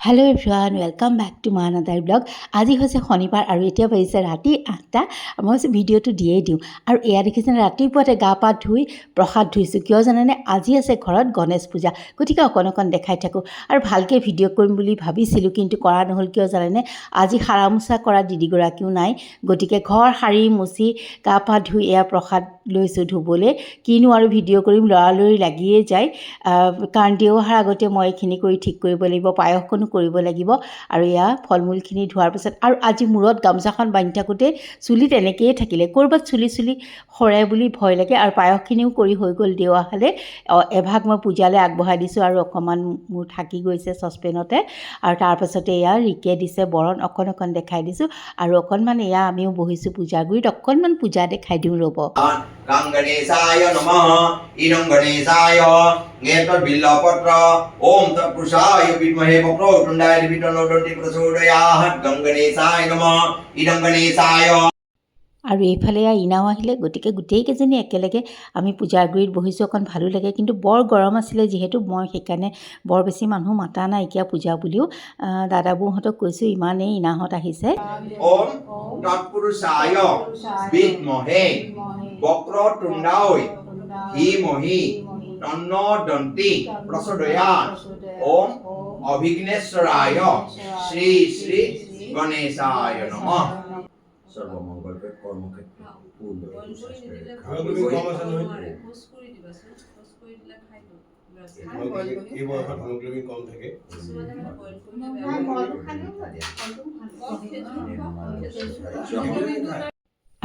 Hello everyone welcome back to my another blog. आज হৈছে শনিবাৰ আৰু এতিয়া হৈছে ৰাতি 8টা। মই ভিডিঅ'টো দিয়েই দিওঁ আৰু এয়া দেখিছেনে ৰাতিপুৱাতে গা পা ধুই প্ৰসাদ ধুইছোঁ। কিয় জানেনে আজি আছে ঘৰত গণেশ পূজা, গতিকে অকণ দেখাই থাকোঁ আৰু ভালকৈ ভিডিঅ' কৰিম বুলি ভাবিছিলোঁ, কিন্তু কৰা নহ'ল। কিয় জানেনে আজি সাৰা মোচা কৰা দিদিগৰাকীও নাই, গতিকে ঘৰ সাৰি মুচি গা পা ধুই এয়া প্ৰসাদ লৈছোঁ ধুবলৈ। কিনো আৰু ভিডিঅ' কৰিম, লৰালৰি লাগিয়ে যায়, কাৰণ দেও অহাৰ আগতে মই এইখিনি কৰি ঠিক কৰিব লাগিব, পায়সকণো কৰিব লাগিব আৰু এয়া ফল মূলখিনি ধোৱাৰ পিছত আৰু আজি মূৰত গামোচাখন বান্ধি থাকোঁতে চুলি তেনেকৈয়ে থাকিলে, ক'ৰবাত চুলি সৰে বুলি ভয় লাগে। আৰু পায়সখিনিও কৰি হৈ গ'ল, দেও অহালে এভাগ মই পূজালৈ আগবঢ়াই দিছোঁ আৰু অকণমান মোৰ থাকি গৈছে চচপেনতে। আৰু তাৰপাছতে এয়া ৰিকে দিছে বৰণ, অকণ দেখাই দিছোঁ আৰু অকণমান এয়া আমিও বহিছোঁ পূজা গুৰিত, অকণমান পূজা দেখাই দিওঁ ৰ'ব। গণেশায় নমঃ ইদং গণেশায় এতৎ বিল্লপত্র ওম তৎপুরুষায় বিদ্মহে বক্রতুণ্ডায় ধীমহি তন্নো দন্তি প্রচোদয়াৎ গণেশায় নমঃ ইদং গণেশায়। আৰু এইফালে ইনাও আহিলে, গতিকে গোটেইকেইজনী একেলগে আমি পূজাৰ গুৰিত বহিছোঁ। অকণ ভালো লাগে, কিন্তু বৰ গৰম আছিলে যিহেতু মই সেইকাৰণে বৰ বেছি মানুহ মাতা নাইকিয়া পূজা বুলিও। দাদাবৌহঁতক কৈছোঁ, ইমানেই ইনাহঁত আহিছে। ওম তৎপুরুষায় বিদ্মহে বক্রতুণ্ডায় ধীমহি তন্নো দন্তি প্রচোদয়াৎ ওম অভিঘ্নেশ্বরায় শ্রী শ্রী গণেশায় নমঃ। সর্বমঙ্গল কর্মক্ষেত্রে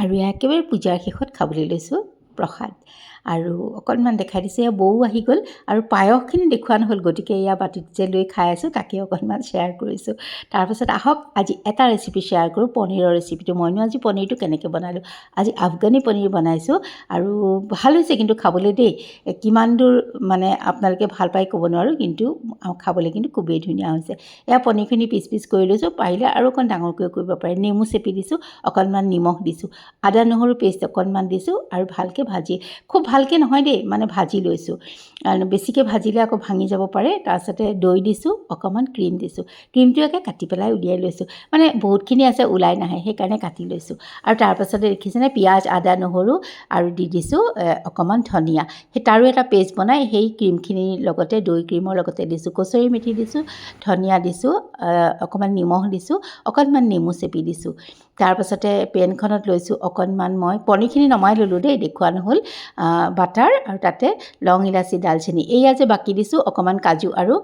আৰু একেবাৰে পূজাৰ শেষত খাবলৈ লৈছোঁ প্ৰসাদ আৰু অকণমান দেখাই দিছে। এয়া বৌ আহি গ'ল আৰু পায়সখিনি দেখুওৱা নহ'ল, গতিকে এয়া বাটিত যে লৈ খাই আছোঁ তাকে অকণমান শ্বেয়াৰ কৰিছোঁ। তাৰপাছত আহক আজি এটা ৰেচিপি শ্বেয়াৰ কৰোঁ, পনীৰৰ ৰেচিপিটো। মইনো আজি পনীৰটো কেনেকৈ বনালোঁ, আজি আফগানী পনীৰ বনাইছোঁ আৰু ভাল হৈছে কিন্তু খাবলৈ দেই। কিমান দূৰ মানে আপোনালোকে ভাল পাই ক'ব নোৱাৰোঁ, কিন্তু খাবলৈ কিন্তু খুবেই ধুনীয়া হৈছে। এয়া পনীৰখিনি পিচ কৰি লৈছোঁ, পাৰিলে আৰু অকণ ডাঙৰকৈ কৰিব পাৰে। নেমু চেপি দিছোঁ, অকণমান নিমখ দিছোঁ, আদা নহৰু পেষ্ট অকণমান দিছোঁ আৰু ভালকৈ ভাজি, খুব ভালকৈ নহয় দেই, মানে ভাজি লৈছোঁ। আৰু বেছিকৈ ভাজিলে আকৌ ভাঙি যাব পাৰে। তাৰপিছতে দৈ দিছোঁ, অকণমান ক্ৰীম দিছোঁ। ক্ৰীমটো একে কাটি পেলাই উলিয়াই লৈছোঁ, মানে বহুতখিনি আছে ওলাই নাহে, সেইকাৰণে কাটি লৈছোঁ। আৰু তাৰপাছতে দেখিছেনে পিঁয়াজ আদা নহৰু আৰু দি দিছোঁ অকণমান ধনিয়া, সেই তাৰো এটা পেষ্ট বনাই সেই ক্ৰীমখিনিৰ লগতে দৈ ক্ৰীমৰ লগতে দিছোঁ। কচুৰি মেথি দিছোঁ, ধনিয়া দিছোঁ, অকণমান নিমখ দিছোঁ, অকণমান নেমু চেপি দিছোঁ। তাৰপাছতে পেনখনত লৈছোঁ অকণমান, মই পনীৰখিনি নমাই ল'লোঁ দেই, দেখুওৱা নহ'ল, বাটাৰ আৰু তাতে লং ইলাচি ডালচেনি, এয়া যে বাকি দিছোঁ অকণমান কাজু আৰু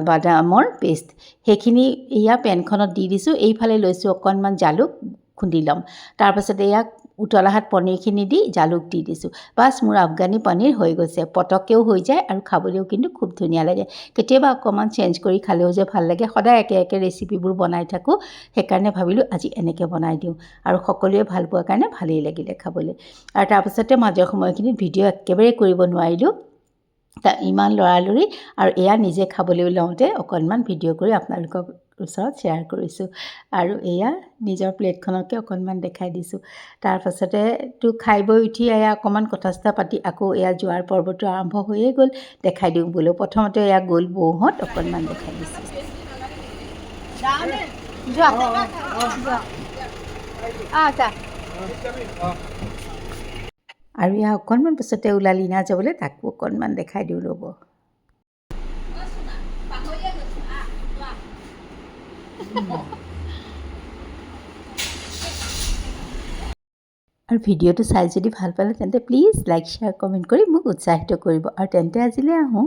বাদামৰ পেষ্ট, সেইখিনি এয়া পেনখনত দি দিছোঁ। এইফালে লৈছোঁ অকণমান জালুক, খুন্দি ল'ম। তাৰপাছতে এয়া উতলা হাত পনীৰখিনি দি জালুক দি দিছোঁ। বাছ মোৰ আফগানী পনীৰ হৈ গৈছে, পটককৈও হৈ যায় আৰু খাবলৈও কিন্তু খুব ধুনীয়া লাগে। কেতিয়াবা অকণমান চেঞ্জ কৰি খালেও যে ভাল লাগে, সদায় একে ৰেচিপিবোৰ বনাই থাকোঁ, সেইকাৰণে ভাবিলোঁ আজি এনেকৈ বনাই দিওঁ আৰু সকলোৱে ভাল পোৱাৰ কাৰণে ভালেই লাগিলে খাবলৈ। আৰু তাৰপাছতে মাজৰ সময়খিনিত ভিডিঅ' একেবাৰে কৰিব নোৱাৰিলোঁ, ইমান লৰালৰি, আৰু এয়া নিজে খাবলৈ লওঁতে অকণমান ভিডিঅ' কৰি আপোনালোকৰ ওচৰত শ্বেয়াৰ কৰিছোঁ। আৰু এয়া নিজৰ প্লেটখনকে অকণমান দেখাই দিছোঁ। তাৰপাছতে খাই বৈ উঠি এয়া অকণমান কথা চথা পাতি আকৌ এয়া যোৱাৰ পৰ্বটো আৰম্ভ হৈয়ে গ'ল। দেখাই দিওঁ বোলো, প্ৰথমতে এয়া গ'ল বৌহঁত, অকণমান দেখাই দিছোঁ। আৰু এয়া অকণমান পিছতে ওলাল ইনা যাবলৈ, তাকো অকণমান দেখাই দিওঁ ৰ'ব। আৰু ভিডিঅ'টো চাই যদি ভাল পালে তেন্তে প্লিজ লাইক শ্বেয়াৰ কমেণ্ট কৰি মোক উৎসাহিত কৰিব। আৰু তেন্তে আজিলৈ আহোঁ।